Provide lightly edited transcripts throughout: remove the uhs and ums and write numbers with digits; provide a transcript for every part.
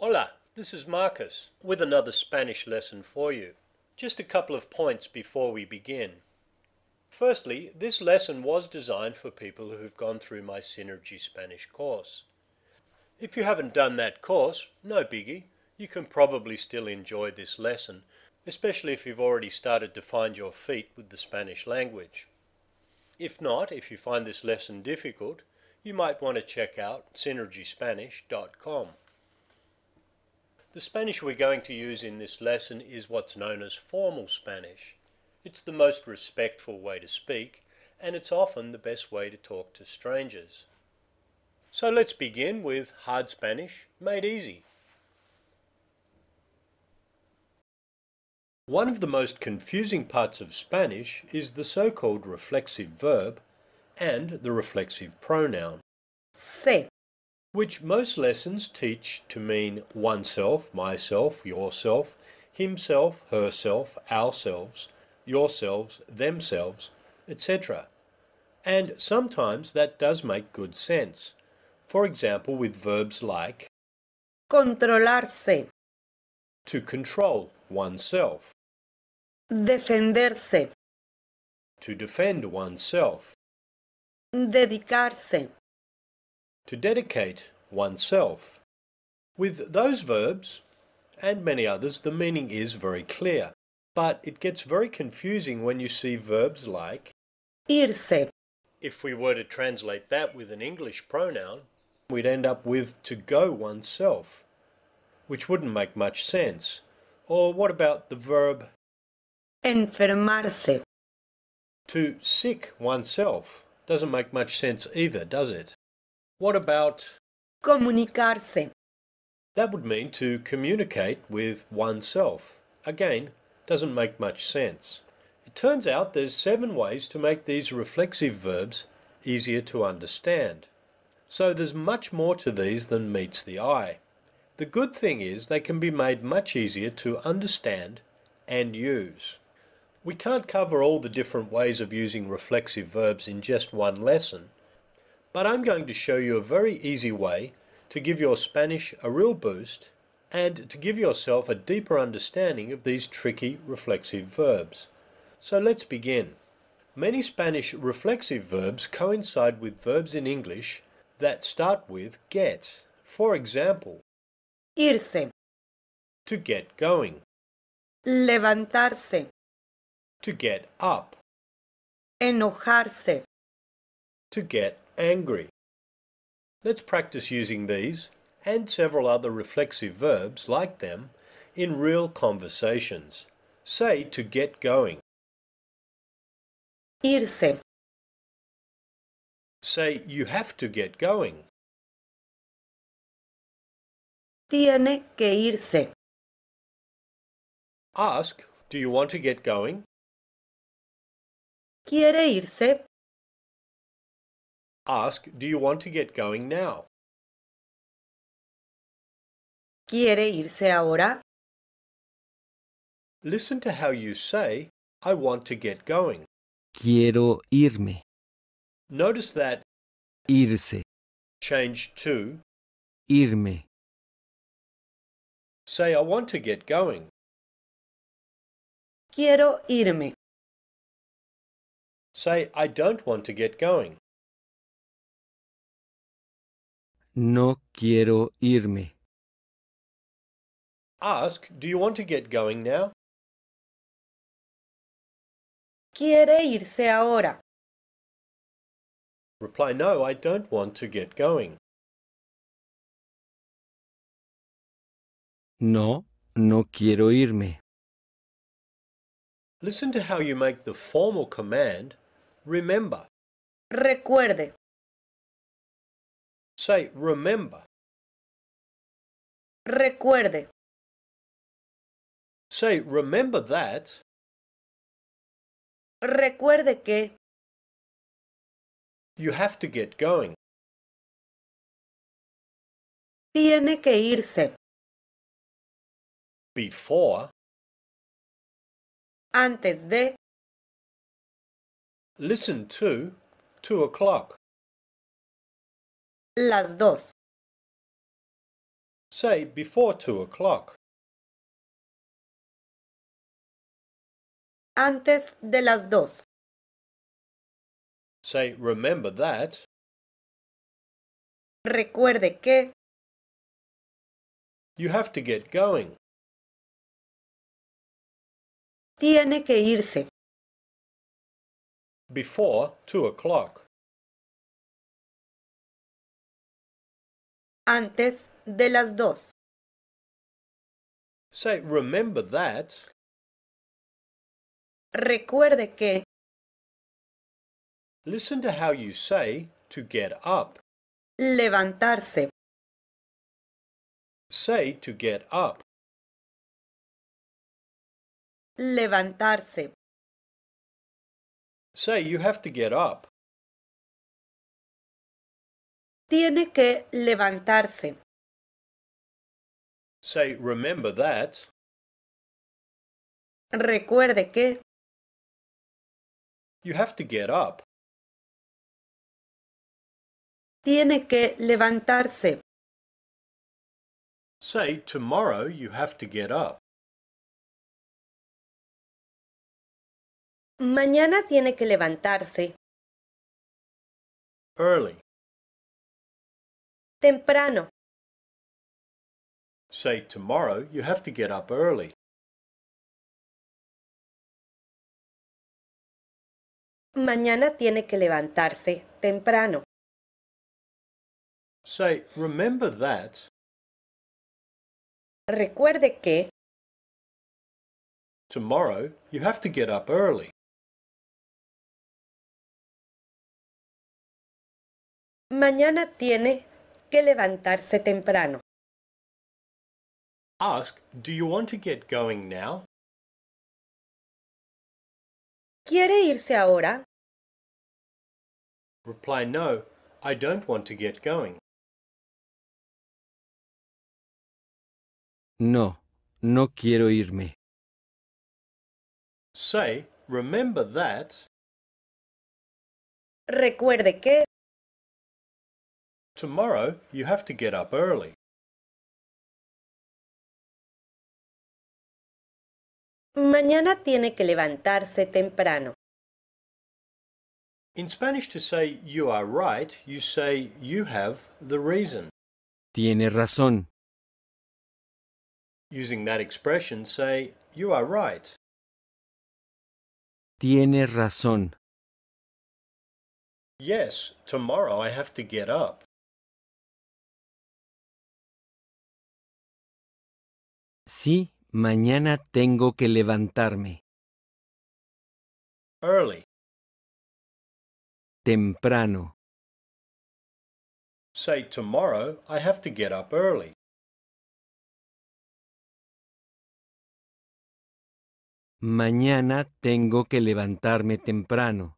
Hola, this is Marcus with another Spanish lesson for you. Just a couple of points before we begin. Firstly, this lesson was designed for people who've gone through my Synergy Spanish course. If you haven't done that course, no biggie. You can probably still enjoy this lesson, especially if you've already started to find your feet with the Spanish language. If not, if you find this lesson difficult, you might want to check out synergyspanish.com. The Spanish we're going to use in this lesson is what's known as formal Spanish. It's the most respectful way to speak, and it's often the best way to talk to strangers. So let's begin with hard Spanish made easy. One of the most confusing parts of Spanish is the so-called reflexive verb and the reflexive pronoun, Se, which most lessons teach to mean oneself, myself, yourself, himself, herself, ourselves, yourselves, themselves, etc. And sometimes that does make good sense. For example, with verbs like controlarse, to control oneself, defenderse, to defend oneself, dedicarse, to dedicate oneself. With those verbs, and many others, the meaning is very clear. But it gets very confusing when you see verbs like, irse, if we were to translate that with an English pronoun, we'd end up with to go oneself, which wouldn't make much sense. Or what about the verb enfermarse, to sick oneself? Doesn't make much sense either, does it? What about comunicarse, that would mean to communicate with oneself. Again, doesn't make much sense. It turns out there's 7 ways to make these reflexive verbs easier to understand. So there's much more to these than meets the eye. The good thing is they can be made much easier to understand and use. We can't cover all the different ways of using reflexive verbs in just one lesson, but I'm going to show you a very easy way to give your Spanish a real boost and to give yourself a deeper understanding of these tricky reflexive verbs. So let's begin. Many Spanish reflexive verbs coincide with verbs in English that start with get. For example, irse, to get going, levantarse, to get up, enojarse. to get angry. Let's practice using these and several other reflexive verbs like them in real conversations. Say to get going. Irse, Say you have to get going. tiene que irse. Ask, do you want to get going? ¿Quiere irse? Ask, do you want to get going now? ¿Quiere irse ahora? Listen to how you say, I want to get going. Quiero irme. Notice that Irse. change to. Irme. Say, I want to get going. Quiero irme. Say, I don't want to get going. No quiero irme. Ask, do you want to get going now? ¿Quiere irse ahora? Reply, no, I don't want to get going. No, no quiero irme. Listen to how you make the formal command, remember. Recuerde, Say, remember. recuerde. Say, remember that. Recuerde que You have to get going. tiene que irse. Before. Antes de Listen to 2 o'clock. las 2. Say before 2 o'clock. Antes de las 2. Say remember that. Recuerde que. You have to get going. Tiene que irse. Before 2 o'clock. Antes de las 2. Say remember that. Recuerde que. Listen to how you say to get up. Levantarse. Say to get up. Levantarse. Say you have to get up. Tiene que levantarse. Say remember that. Recuerde que. You have to get up. Tiene que levantarse. Say tomorrow you have to get up. Mañana tiene que levantarse. Early. Temprano. Say tomorrow you have to get up early. Mañana tiene que levantarse temprano. Say remember that. Recuerde que. Tomorrow you have to get up early. Mañana tiene que levantarse temprano. Ask, do you want to get going now? ¿Quiere irse ahora? Reply no, I don't want to get going. No, no quiero irme. Say remember that. Recuerde que. Tomorrow you have to get up early. Mañana tiene que levantarse temprano. In Spanish, to say you are right, you say you have the reason. Tiene razón. Using that expression, say you are right. Tiene razón. Yes, tomorrow I have to get up. Sí, mañana tengo que levantarme. Early. Temprano. Say tomorrow I have to get up early. Mañana tengo que levantarme temprano.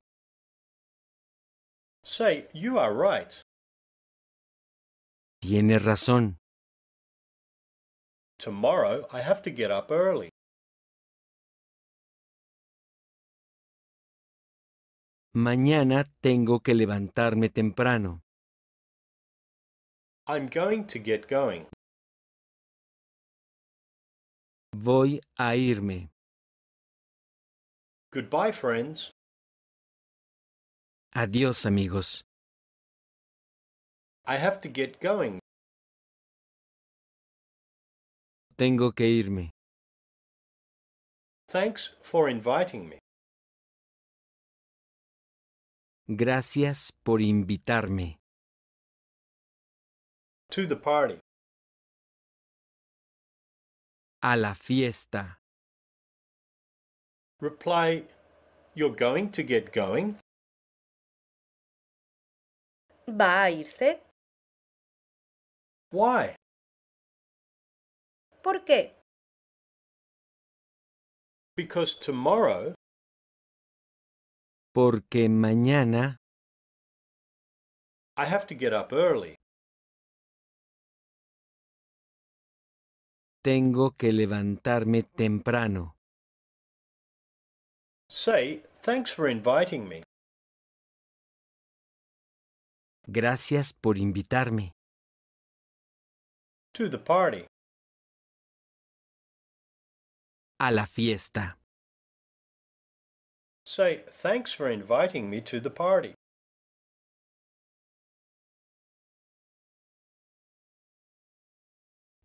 Say you are right. Tiene razón. Tomorrow I have to get up early. Mañana tengo que levantarme temprano. I'm going to get going. Voy a irme. Goodbye, friends. Adiós, amigos. I have to get going. Tengo que irme. Thanks for inviting me. Gracias por invitarme. To the party. A la fiesta. Reply, you're going to get going? ¿Va a irse? Why? ¿Por qué? Because tomorrow Porque mañana I have to get up early. tengo que levantarme temprano. Say, thanks for inviting me. Gracias por invitarme. To the party. A la fiesta. Say, thanks for inviting me to the party.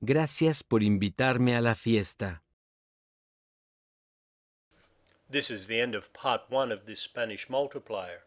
Gracias por invitarme a la fiesta. This is the end of part 1 of this Spanish multiplier.